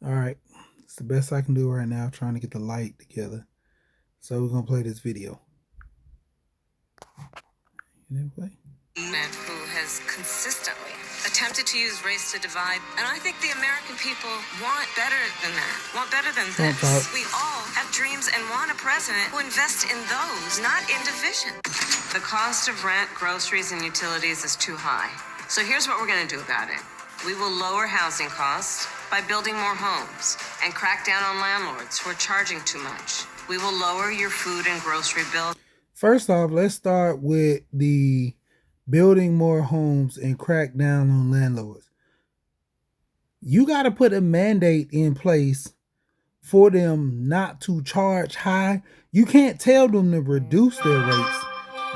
All right, it's the best I can do right now, trying to get the light together. So we're gonna play this video. Play? Who has consistently attempted to use race to divide. And I think the American people want better than that, want better than Trump this. talk. We all have dreams and want a president who invests in those, not in division. The cost of rent, groceries, and utilities is too high. So here's what we're going to do about it. We will lower housing costs by building more homes and crack down on landlords who are charging too much. We will lower your food and grocery bills. First off, let's start with the building more homes and crack down on landlords. You got to put a mandate in place for them not to charge high. You can't tell them to reduce their rates.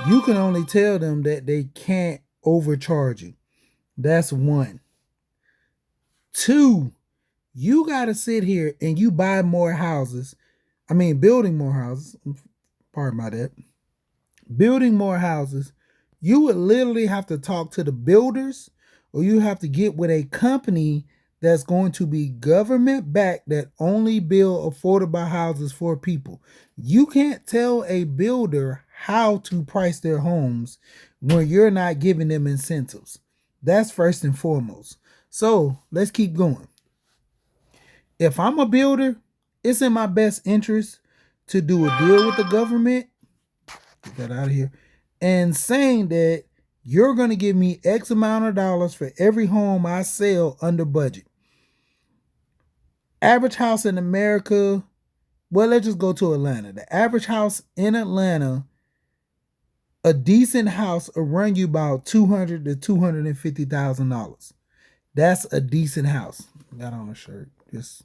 You can only tell them that they can't overcharge you. That's one. Two, you got to sit here and you buy more houses. Building more houses. Pardon my that. Building more houses. You would literally have to talk to the builders, or you have to get with a company that's going to be government backed that only build affordable houses for people. You can't tell a builder how to price their homes when you're not giving them incentives. That's first and foremost. So let's keep going. If I'm a builder, it's in my best interest to do a deal with the government. Get that out of here. And saying that you're going to give me X amount of dollars for every home I sell under budget. Average house in America, well, let's just go to Atlanta. The average house in Atlanta, a decent house will run you about $200,000 to $250,000. That's a decent house. Got on a shirt, just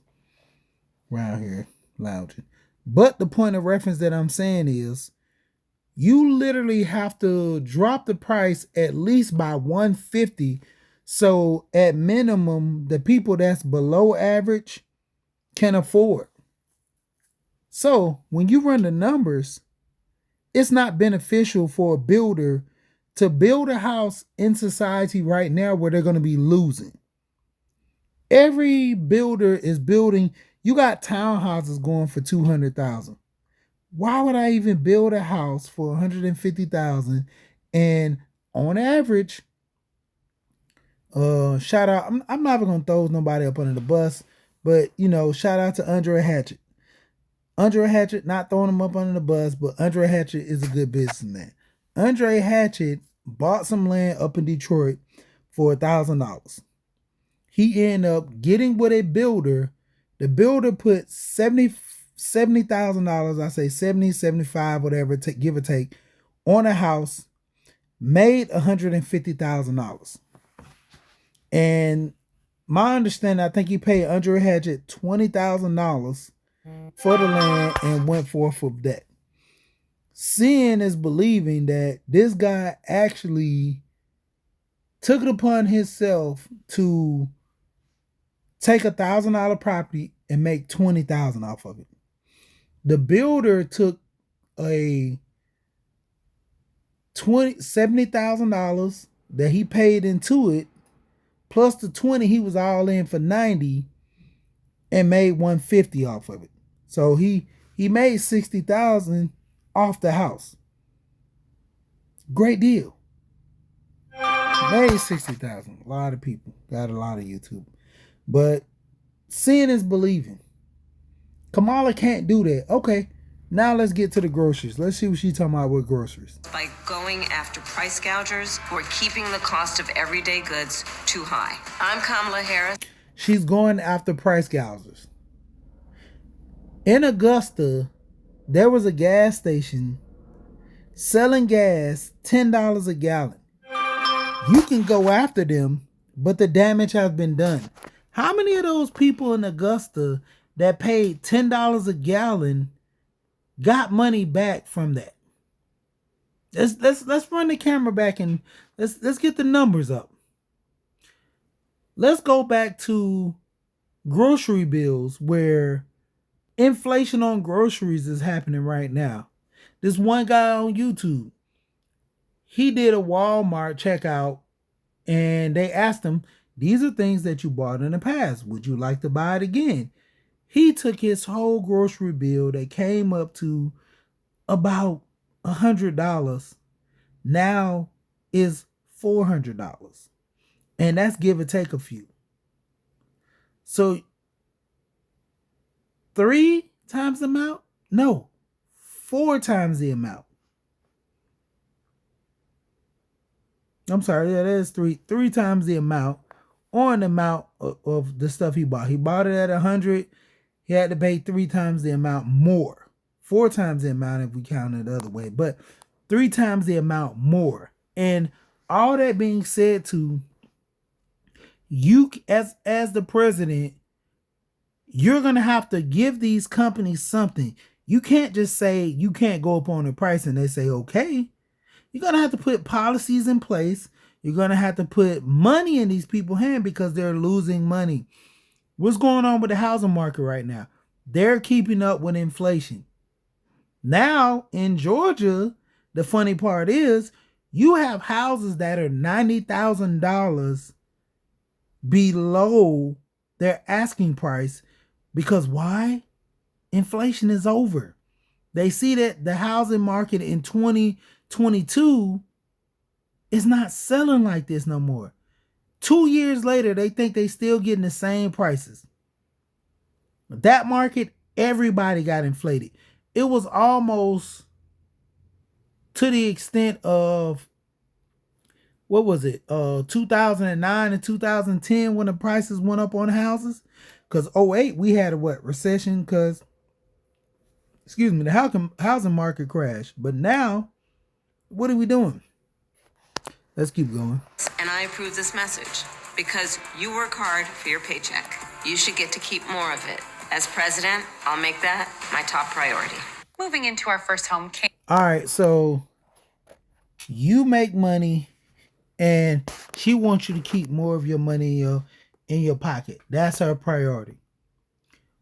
around here lounging. But the point of reference that I'm saying is, you literally have to drop the price at least by 150. So at minimum, the people that's below average can afford. So when you run the numbers, it's not beneficial for a builder to build a house in society right now where they're going to be losing. Every builder is building. You got townhouses going for $200,000. Why would I even build a house for $150,000? And on average, shout out. I'm not even gonna throw nobody up under the bus, but shout out to Andre Hatchett. Andre Hatchett, not throwing him up under the bus, but Andre Hatchett is a good businessman. Andre Hatchett bought some land up in Detroit for $1,000. He ended up getting with a builder. The builder put $70,000, I say 70, 75, whatever, give or take, on a house, made $150,000. And my understanding, I think he paid Andre Hatchett $20,000 for the land and went forth with that. Seeing is believing that this guy actually took it upon himself to take $1,000 property and make $20,000 off of it. The builder took a $70,000 that he paid into it, plus the 20 he was all in for 90, and made 150 off of it. So he made 60,000 off the house. Great deal. Made 60,000. A lot of people got a lot of YouTube, but seeing is believing. Kamala can't do that. Okay, now let's get to the groceries. Let's see what she's talking about with groceries. By going after price gougers who are keeping the cost of everyday goods too high. I'm Kamala Harris. She's going after price gougers. In Augusta, there was a gas station selling gas $10 a gallon. You can go after them, but the damage has been done. How many of those people in Augusta that paid $10 a gallon got money back from that? Let's run the camera back and let's get the numbers up. Let's go back to grocery bills, where inflation on groceries is happening right now. This one guy on YouTube, he did a Walmart checkout and they asked him, These are things that you bought in the past. Would you like to buy it again? He took his whole grocery bill that came up to about $100, now is $400. And that's give or take a few. So 3 times the amount? No, 4 times the amount. I'm sorry, yeah, that is three times the amount on the amount of the stuff he bought. He bought it at 100. He had to pay 3 times the amount more. 4 times the amount if we count it the other way, but 3 times the amount more. And all that being said, to you as the president, you're gonna have to give these companies something. You can't just say you can't go up on the price and they say okay. You're gonna have to put policies in place. You're gonna have to put money in these people's hand because they're losing money. What's going on with the housing market right now? They're keeping up with inflation. Now in Georgia, the funny part is you have houses that are $90,000 below their asking price. Because why? Inflation is over. They see that the housing market in 2022 is not selling like this no more. 2 years later, they think they still getting the same prices. That market, everybody got inflated. It was almost to the extent of, what was it? 2009 and 2010 when the prices went up on houses. Because 2008 we had a recession, because the housing market crashed. But now, what are we doing? Let's keep going. And I approve this message because you work hard for your paycheck. You should get to keep more of it. As president, I'll make that my top priority. Moving into our first home. All right, so you make money and she wants you to keep more of your money in your pocket. That's her priority.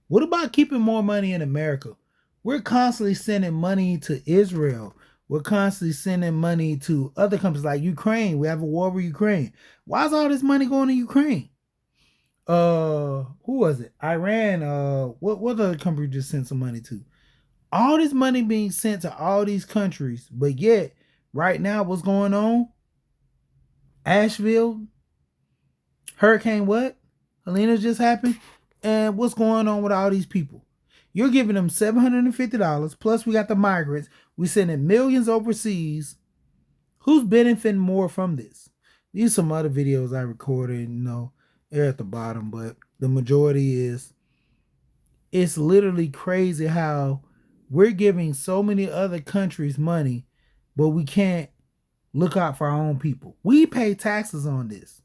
What about keeping more money in America? We're constantly sending money to Israel. We're constantly sending money to other countries like Ukraine. We have a war with Ukraine. Why is all this money going to Ukraine? Who was it? Iran. What other country just sent some money to? All this money being sent to all these countries, but yet right now, what's going on? Asheville, Hurricane what? Helena just happened. And what's going on with all these people? You're giving them $750. Plus, we got the migrants. We sending millions overseas. Who's benefiting more from this? These are some other videos I recorded, they're at the bottom, but the majority is, it's literally crazy how we're giving so many other countries money, but we can't look out for our own people. We pay taxes on this.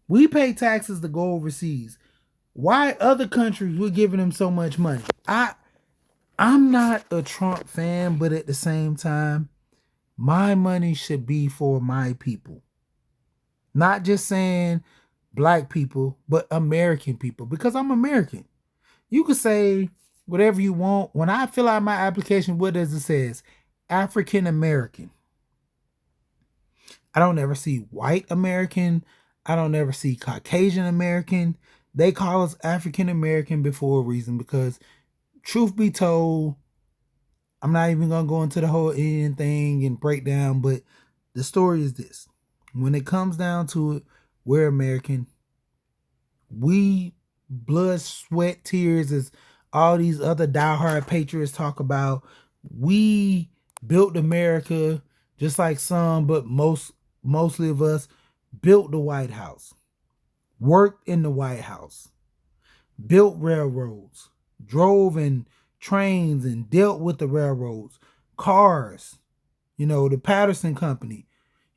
We pay taxes to go overseas. Why other countries we're giving them so much money? I'm not a Trump fan, but at the same time, my money should be for my people. Not just saying black people, but American people, because I'm American. You could say whatever you want. When I fill out my application, what does it say? African American. I don't ever see white American. I don't ever see Caucasian American. They call us African American before a reason, because truth be told, I'm not even going to go into the whole Indian thing and breakdown, but the story is this. When it comes down to it, we're American. We blood, sweat, tears, as all these other diehard patriots talk about. We built America, just like some, but mostly of us built the White House, worked in the White House, built railroads, drove in trains and dealt with the railroads, cars, the Patterson Company,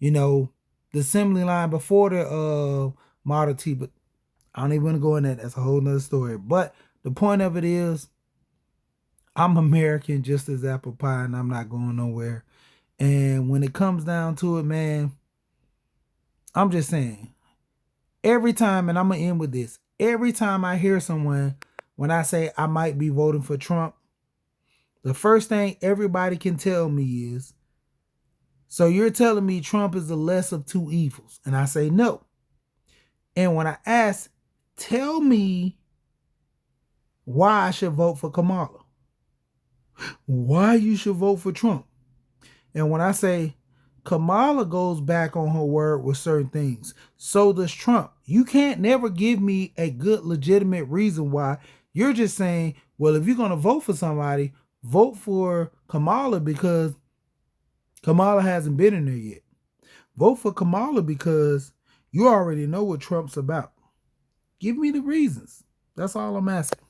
the assembly line before the Model T, but I don't even want to go in that. That's a whole nother story. But the point of it is, I'm American just as apple pie, and I'm not going nowhere. And when it comes down to it, man, I'm just saying, every time, and I'm going to end with this, every time I hear someone, when I say I might be voting for Trump, the first thing everybody can tell me is, so you're telling me Trump is the less of two evils? And I say no. And when I ask, tell me why I should vote for Kamala, why you should vote for Trump. And when I say Kamala goes back on her word with certain things, so does Trump. You can't never give me a good, legitimate reason why. You're just saying, well, if you're going to vote for somebody, vote for Kamala because Kamala hasn't been in there yet. Vote for Kamala because you already know what Trump's about. Give me the reasons. That's all I'm asking.